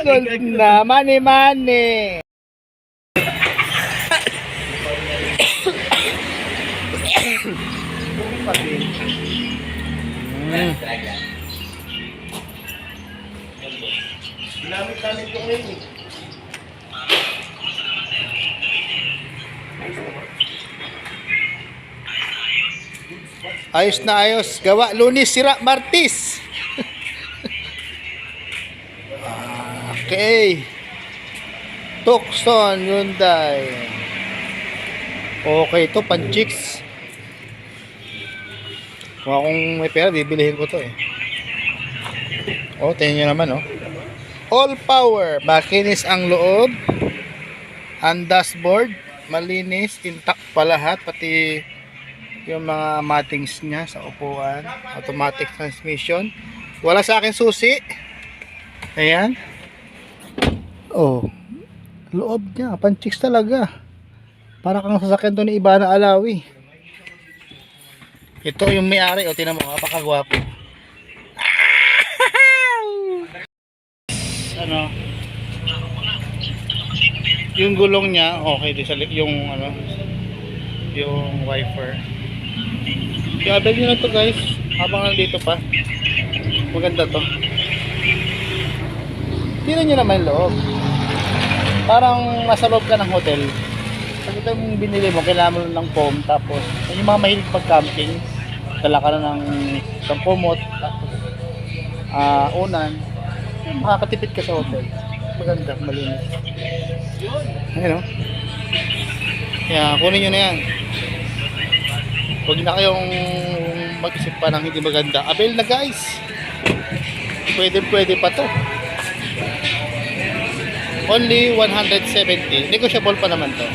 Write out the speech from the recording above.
gold na. Money, money. Ginamit-gamit ko ngayon eh. Ayos na ayos. Gawa Lunis, sira Martis. Okay. Tucson Hyundai. Okay to, pan-chicks. Kung akong may pera, bibilihin ko to eh. Oh, tingnan nyo naman oh. All power. Makinis ang loob. Ang dashboard. Malinis. Intact pa lahat. Pati yung mga mattings niya sa upuan. Automatic transmission. Wala sa akin susi. Ayan. Oh. Loob niya. Pan-chicks talaga. Para kang sasakyan to ni Ibana Alawi. Ito yung may-ari. O, tinan mo. Napakagwapo. Ano? Yung gulong niya, okay. Yung ano, yung wiper. I-abel nyo na to guys. Habang nandito pa. Maganda to. Tingnan nyo naman loob. Parang nasa loob ka ng hotel. Pag ito yung binili mo, kailangan mo ng foam. Tapos, yung mga mahilig pag-camping, dala ka na ng kumot. Tapos, unan. Makakatipid ka sa hotel. Maganda, malinis. Ayan o. Kaya, kunin nyo na yan. Huwag na kayong mag-isip pa ng hindi maganda. Abel na guys. Pwede pa to. Only 170. Negotiable pa naman to.